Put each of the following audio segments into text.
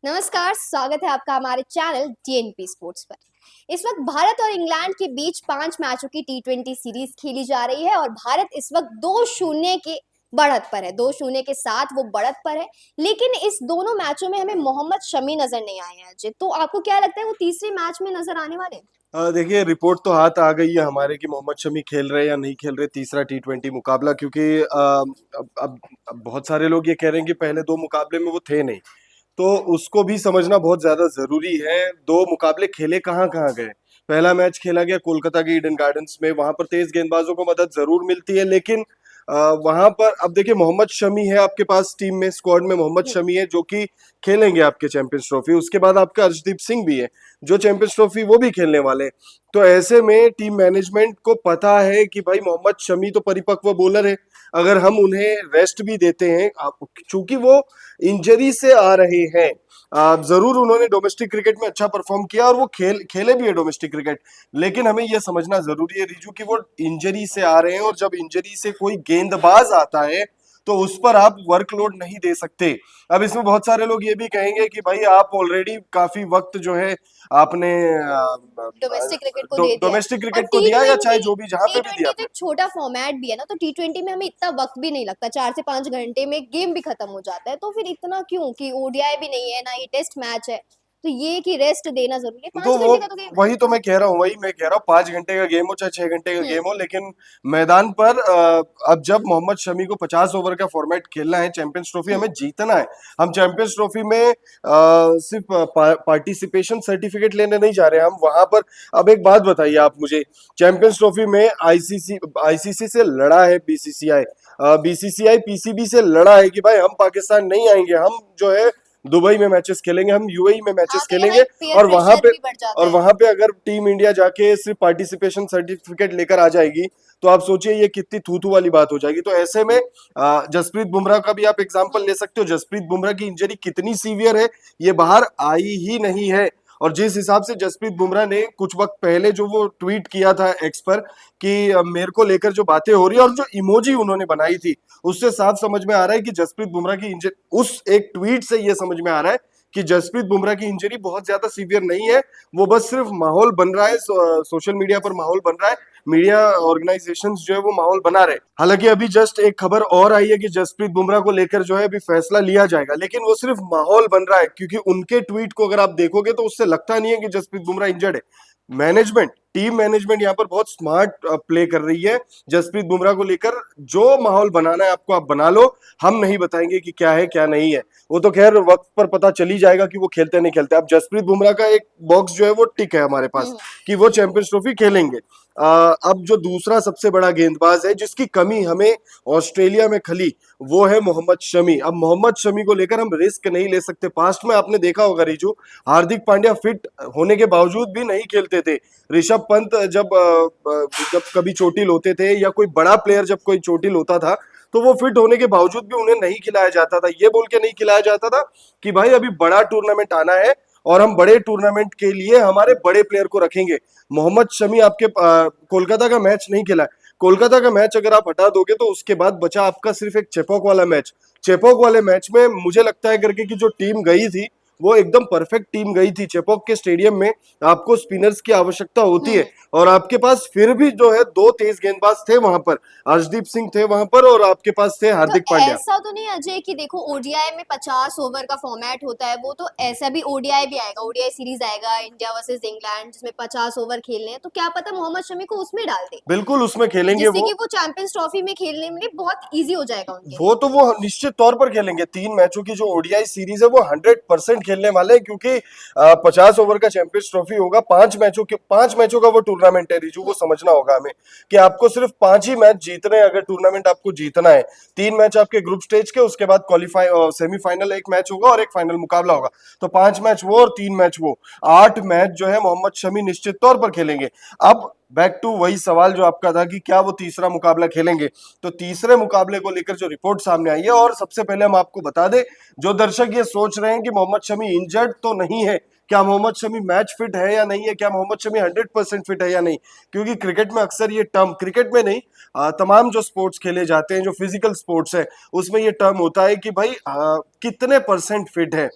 नमस्कार, स्वागत है आपका हमारे चैनल टीएनपी स्पोर्ट्स पर। इस वक्त भारत और इंग्लैंड के बीच 5 मैचों की टी20 सीरीज खेली जा रही है और भारत इस वक्त 2-0 के बढ़त पर है। 2-0 के साथ वो बढ़त पर है, लेकिन इस दोनों मैचों में हमें मोहम्मद शमी नजर नहीं आए हैं। अजय, तो आपको क्या लगता है वो तीसरे मैच में नजर आने वाले हैं? देखिए, रिपोर्ट तो हाथ आ गई है हमारे कि मोहम्मद शमी खेल रहे हैं या नहीं खेल रहे तीसरा टी20 मुकाबला, क्योंकि अब बहुत सारे लोग ये कह रहे हैं कि पहले दो मुकाबले में वो थे नहीं। तो उसको भी समझना बहुत ज्यादा जरूरी है। दो मुकाबले खेले कहाँ कहाँ गए। पहला मैच खेला गया कोलकाता के ईडन गार्डन्स में, वहां पर तेज गेंदबाजों को मदद जरूर मिलती है, लेकिन वहां पर अब देखिए मोहम्मद शमी है आपके पास, टीम में स्क्वाड में मोहम्मद हम्म। शमी है जो कि खेलेंगे आपके चैंपियंस ट्रॉफी। उसके बाद आपका अर्शदीप सिंह भी है जो चैंपियंस ट्रॉफी वो भी खेलने वाले हैं। तो ऐसे में टीम मैनेजमेंट को पता है कि भाई मोहम्मद शमी तो परिपक्व बॉलर है, अगर हम उन्हें रेस्ट भी देते हैं, चूंकि वो इंजरी से आ रहे हैं। जरूर उन्होंने डोमेस्टिक क्रिकेट में अच्छा परफॉर्म किया और वो खेले भी है डोमेस्टिक क्रिकेट, लेकिन हमें यह समझना जरूरी है रिजू कि वो इंजरी से आ रहे हैं, और जब इंजरी से कोई गेंदबाज आता है तो उस पर आप वर्कलोड नहीं दे सकते। अब इसमें बहुत सारे लोग ये भी कहेंगे कि भाई आप ऑलरेडी काफी वक्त जो है आपने डोमेस्टिक क्रिकेट को दे दिया है। डोमेस्टिक और क्रिकेट को टी दिया, या चाहे ट्वेंटी जो भी जहां टी पे भी दिया ट्वेंटी तो आपने। एक छोटा फॉर्मेट भी है ना, तो टी20 में हमें इतना वक्त भी नहीं लगता, 4 से 5 घंटे में गेम भी खत्म हो जाता है। तो फिर इतना क्यों कि ओडीआई भी नहीं है ना, ये टेस्ट मैच है, तो ये कि रेस्ट देना जरूरी है। तो पांच वो घंटे का तो गेम है। वही तो मैं कह रहा हूँ, वही मैं कह रहा हूँ, 5 घंटे का गेम हो चाहे 6 घंटे का हम्म। गेम हो, लेकिन मैदान पर अब जब मोहम्मद शमी को 50 ओवर का फॉर्मेट खेलना है, चैंपियंस ट्रॉफी हम्म। हमें जीतना है। हम चैंपियंस ट्रॉफी में सिर्फ पार्टिसिपेशन सर्टिफिकेट लेने नहीं जा रहे हैं हम वहां पर। अब एक बात बताइए आप मुझे, चैंपियंस ट्रॉफी में आईसीसी से लड़ा है बीसीसीआई, बीसीसीआई पीसीबी से लड़ा है कि भाई हम पाकिस्तान नहीं आएंगे, हम जो है दुबई में मैचेस खेलेंगे, हम यूएई में हाँ, मैचेस तो यहाँ खेलेंगे। एक पीयर और वहां प्रेशर पे भी बढ़ जाता और है। वहां पे अगर टीम इंडिया जाके सिर्फ पार्टिसिपेशन सर्टिफिकेट लेकर आ जाएगी, तो आप सोचिए ये कितनी थू थू वाली बात हो जाएगी। तो ऐसे में जसप्रीत बुमराह का भी आप एग्जांपल हम्म। ले सकते हो। जसप्रीत बुमराह की इंजरी कितनी सीवियर है, ये बाहर आई ही नहीं है। और जिस हिसाब से जसप्रीत बुमराह ने कुछ वक्त पहले जो वो ट्वीट किया था एक्स पर कि मेरे को लेकर जो बातें हो रही है, और जो इमोजी उन्होंने बनाई थी, उससे साफ समझ में आ रहा है कि जसप्रीत बुमराह की इंजरी, उस एक ट्वीट से ये समझ में आ रहा है कि जसप्रीत बुमराह की इंजरी बहुत ज्यादा सीवियर नहीं है। वो बस सिर्फ माहौल बन रहा है, सोशल मीडिया पर माहौल बन रहा है, मीडिया ऑर्गेनाइजेशंस जो है वो माहौल बना रहे हैं। हालांकि अभी जस्ट एक खबर और आई है कि जसप्रीत बुमराह को लेकर जो है अभी फैसला लिया जाएगा, लेकिन वो सिर्फ माहौल बन रहा है, क्योंकि उनके ट्वीट को अगर आप देखोगे तो उससे लगता नहीं है कि जसप्रीत बुमराह इंजर्ड है। मैनेजमेंट, टीम मैनेजमेंट यहाँ पर बहुत स्मार्ट प्ले कर रही है जसप्रीत बुमराह को लेकर। जो माहौल बनाना है आपको आप बना लो, हम नहीं बताएंगे कि क्या है क्या नहीं है। वो तो खैर वक्त पर पता चली जाएगा कि वो खेलते नहीं खेलते। अब जसप्रीत बुमराह का एक बॉक्स जो है वो टिक है हमारे पास हम्म। कि वो चैंपियंस ट्रॉफी खेलेंगे। अब जो दूसरा सबसे बड़ा गेंदबाज है जिसकी कमी हमें ऑस्ट्रेलिया में खली, वो है मोहम्मद शमी। अब मोहम्मद शमी को लेकर हम रिस्क नहीं ले सकते। पास्ट में आपने देखा होगा रिजू, हार्दिक पांड्या फिट होने के बावजूद भी नहीं खेलते थे। ऋषभ पंत जब कभी चोटिल होते थे, या कोई बड़ा प्लेयर जब कोई चोटिल होता था, तो वो फिट होने के बावजूद भी उन्हें नहीं खिलाया जाता था। ये बोल के नहीं खिलाया जाता था कि भाई अभी बड़ा टूर्नामेंट आना है और हम बड़े टूर्नामेंट के लिए हमारे बड़े प्लेयर को रखेंगे। मोहम्मद शमी आपके कोलकाता का मैच नहीं खेला है। कोलकाता का मैच अगर आप हटा दोगे तो उसके बाद बचा आपका सिर्फ एक चेपॉक वाला मैच। चेपॉक वाले मैच में मुझे लगता है करके कि जो टीम गई थी वो एकदम परफेक्ट टीम गई थी। चेपॉक के स्टेडियम में आपको स्पिनर्स की आवश्यकता होती है, हम्म। और आपके पास फिर भी जो है दो तेज गेंदबाज थे वहां पर, अर्शदीप सिंह थे वहां पर, और आपके पास थे तो हार्दिक पांड्या। ऐसा तो नहीं अजय कि देखो ओडीआई में 50 ओवर का फॉर्मेट होता है, वो तो ऐसा भी ओडीआई भी आएगा, ओडीआई सीरीज आएगा इंडिया वर्सेस इंग्लैंड जिसमें 50 ओवर खेलने हैं, तो क्या पता मोहम्मद शमी को उसमें डाल दे, बिल्कुल उसमें खेलेंगे जिससे वो। कि वो चैंपियंस ट्रॉफी में खेलने में बहुत इजी हो जाएगा उनके लिए। वो तो वो निश्चित तौर पर खेलेंगे। 3 मैचों की जो ओडीआई सीरीज है वो 100% खेलने वाले हैं, क्योंकि 50 ओवर का चैंपियंस ट्रॉफी होगा। 5 मैचों का वो टूर्नामेंट है रिजू, वो समझना होगा हमें कि आपको सिर्फ 5 ही मैच जीतने हैं अगर टूर्नामेंट आपको जीतना है। 3 मैच आपके ग्रुप स्टेज के, उसके बाद क्वालिफाई सेमीफाइनल एक मैच होगा और एक फाइनल मुकाबला होगा। तो 5 मैच वो और 3 मैच वो, 8 मैच जो है मोहम्मद शमी निश्चित तौर पर खेलेंगे। अब बैक टू वही सवाल जो आपका था कि क्या वो तीसरा मुकाबला खेलेंगे, तो तीसरे मुकाबले को लेकर जो रिपोर्ट सामने आई है, और सबसे पहले हम आपको बता दें, जो दर्शक ये सोच रहे हैं कि मोहम्मद शमी इंजर्ड तो नहीं है, क्या मोहम्मद शमी मैच फिट है या नहीं है, क्या मोहम्मद शमी 100% फिट है या नहीं। क्योंकि क्रिकेट में अक्सर ये टर्म, क्रिकेट में नहीं तमाम जो स्पोर्ट्स खेले जाते हैं, जो फिजिकल स्पोर्ट्स है, उसमें ये टर्म होता है कि भाई कितने परसेंट फिट है।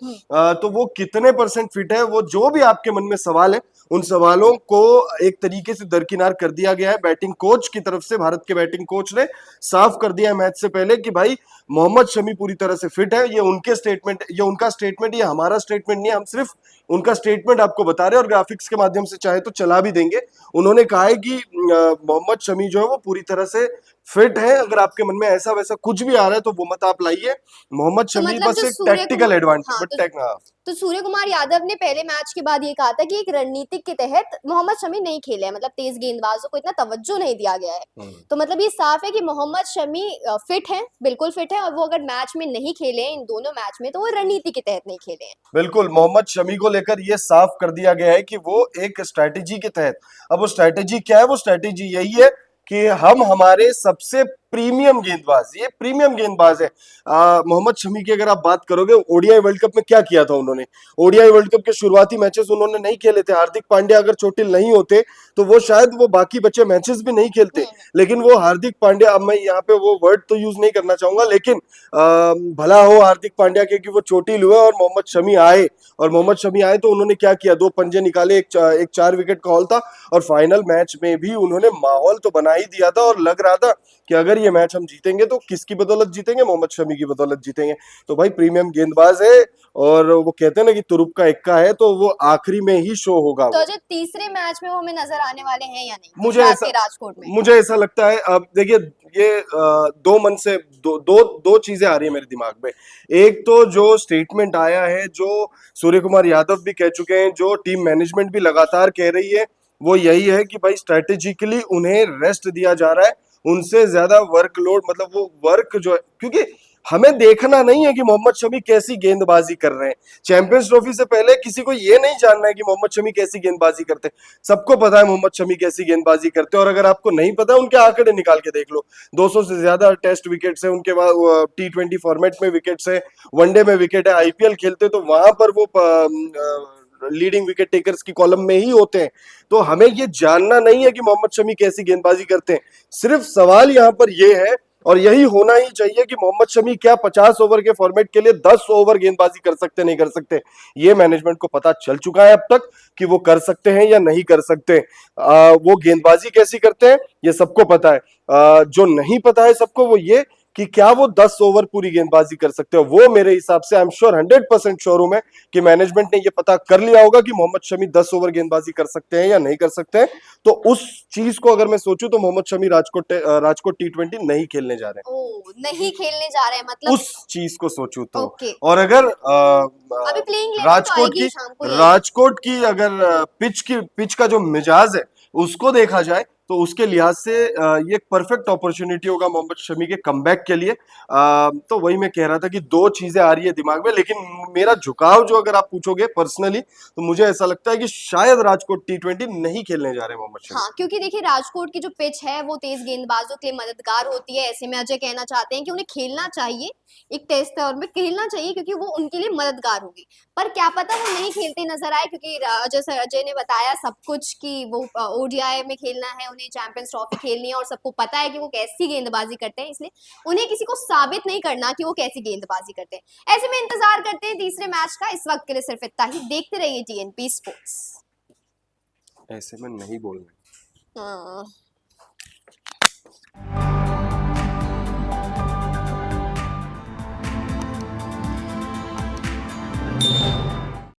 तो वो कितने परसेंट फिट है, वो जो भी आपके मन में सवाल है, उन सवालों को एक तरीके से दरकिनार कर दिया गया है बैटिंग कोच की तरफ से। भारत के बैटिंग कोच ने साफ कर दिया है मैच से पहले कि भाई मोहम्मद शमी पूरी तरह से फिट है। ये उनके स्टेटमेंट, ये उनका स्टेटमेंट, ये हमारा स्टेटमेंट नहीं है, हम सिर्फ उनका स्टेटमेंट आपको बता रहे हैं और ग्राफिक्स के माध्यम से चाहे तो चला भी देंगे। उन्होंने कहा है कि मोहम्मद शमी जो है वो पूरी तरह से फिट है। अगर आपके मन में ऐसा वैसा कुछ भी आ रहा है तो वो मत आप लाइए। मोहम्मद तो शमी मतलब बस जो एक सूर्य टैक्टिकल कुमार, एडवांटेज, हाँ, बट तो सूर्य कुमार यादव ने पहले मैच के बाद ये कहा था कि एक रणनीतिक के तहत मोहम्मद शमी नहीं खेले हैं, मतलब तेज गेंदबाजों को इतना तवज्जो नहीं दिया गया है। तो मतलब ये साफ है कि मोहम्मद शमी फिट है, बिल्कुल फिट है, और वो अगर मैच में नहीं खेले हैं इन दोनों मैच में, तो वो रणनीति के तहत नहीं खेले हैं। बिल्कुल मोहम्मद शमी को लेकर ये साफ कर दिया गया है कि वो एक स्ट्रैटेजी के तहत, अब वो स्ट्रैटेजी क्या है, वो स्ट्रैटेजी यही है कि हम हमारे सबसे प्रीमियम गेंदबाज, ये प्रीमियम गेंदबाज है मोहम्मद शमी की। अगर आप बात करोगे ओडीआई वर्ल्ड कप में क्या किया था उन्होंने, ओडीआई वर्ल्ड कप के शुरुआती मैचेस उन्होंने नहीं खेले थे। हार्दिक पांड्या अगर चोटिल नहीं होते तो वो शायद वो बाकी बचे मैचेस भी नहीं खेलते, लेकिन वो हार्दिक पांड्या, अब मैं यहाँ पे वो वर्ड तो यूज नहीं करना चाहूंगा, लेकिन भला हो हार्दिक पांड्या के कि वो चोटिल हुए और मोहम्मद शमी आए, और मोहम्मद शमी आए तो उन्होंने क्या किया, दो पंजे निकाले, एक 4 विकेट का हॉल था, और फाइनल मैच में भी उन्होंने माहौल तो बना ही दिया था। और लग रहा था कि अगर ये मैच हम जीतेंगे तो किसकी बदौलत जीतेंगे, मोहम्मद शमी की बदौलत जीतेंगे। तो भाई प्रीमियम गेंदबाज है, और वो कहते हैं ना कि तुरुप का इक्का है, तो वो आखिरी में ही शो होगा। तो जो तीसरे मैच में वो हमें नजर आने वाले हैं या नहीं मुझे गुजरात ऐसा के राजकोट में? मुझे ऐसा लगता है, अब देखिए ये दो मन से दो चीजें आ रही है मेरे दिमाग में। एक तो जो स्टेटमेंट आया है, जो सूर्य कुमार यादव भी कह चुके हैं, जो टीम मैनेजमेंट भी लगातार कह रही है, वो यही है कि भाई स्ट्रेटेजिकली उन्हें रेस्ट दिया जा रहा है, उनसे ज्यादा वर्कलोड, मतलब वो वर्क जो है, क्योंकि हमें देखना नहीं है कि मोहम्मद शमी कैसी गेंदबाजी कर रहे हैं। चैंपियंस ट्रॉफी से पहले किसी को ये नहीं जानना है कि मोहम्मद शमी कैसी गेंदबाजी करते हैं। सबको पता है मोहम्मद शमी कैसी गेंदबाजी करते हैं, और अगर आपको नहीं पता है, उनके आंकड़े निकाल के देख लो। 200 से ज्यादा टेस्ट विकेट्स है उनके बाद, T20 फॉर्मेट में विकेट्स है, वनडे में विकेट है, आईपीएल खेलते तो वहां पर वो लीडिंग विकेट टेकर्स की कॉलम में ही होते हैं। तो हमें ये जानना नहीं है कि मोहम्मद शमी कैसी गेंदबाजी करते हैं, सिर्फ सवाल यहाँ पर ये है, और यही होना ही चाहिए, कि मोहम्मद शमी क्या 50 ओवर के फॉर्मेट के लिए 10 ओवर गेंदबाजी कर सकते नहीं कर सकते। ये मैनेजमेंट को पता चल चुका है अब तक कि वो कर सकते हैं या नहीं कर सकते। वो गेंदबाजी कैसी करते हैं ये सबको पता है। जो नहीं पता है सबको वो ये कि क्या वो 10 ओवर पूरी गेंदबाजी कर सकते हो। वो मेरे हिसाब से, आई एम श्योर, 100% श्योर हूं मैं कि मैनेजमेंट ने ये पता कर लिया होगा कि मोहम्मद शमी 10 ओवर गेंदबाजी कर सकते हैं या नहीं कर सकते हैं। तो उस चीज को अगर मैं सोचूं तो मोहम्मद शमी राजकोट T20 नहीं खेलने जा रहे हैं। ओ, नहीं खेलने जा रहे हैं मतलब? उस चीज को सोचूं तो। ओके। और अगर अभी प्लेइंग 11 तो राजकोट आएगी की शाम को यही। राजकोट की अगर पिच का जो मिजाज है उसको देखा जाए तो उसके लिहाज से ये एक परफेक्ट अपॉर्चुनिटी होगा मोहम्मद शमी के कमबैक के लिए। तो वही मैं कह रहा था कि दो चीजें आ रही है दिमाग में, लेकिन मेरा झुकाव जो अगर आप पूछोगे पर्सनली तो मुझे ऐसा लगता है कि शायद राजकोट T20 नहीं खेलने जा रहे मोहम्मद शमी। हाँ, क्योंकि देखिए राजकोट की जो पिच है वो तेज गेंदबाजों के लिए मददगार होती है। ऐसे में अजय कहना चाहते हैं कि उन्हें खेलना चाहिए, एक टेस्ट दौर में खेलना चाहिए, क्योंकि वो उनके लिए मददगार होगी। पर क्या पता वो नहीं खेलते नजर आए, क्योंकि जैसे अजय ने बताया सब कुछ कि वो ओडीआई में खेलना है, उन्हें चैंपियंस ट्रॉफी खेलनी है, और सबको पता है कि वो कैसी गेंदबाजी करते हैं, इसलिए उन्हें किसी को साबित नहीं करना कि वो कैसी गेंदबाजी करते हैं। ऐसे में इंतजार करते हैं तीसरे मैच का। इस वक्त के लिए सिर्फ इतना ही। देखते रहिए TNP स्पोर्ट्स। ऐसे में नहीं बोलना। हाँ।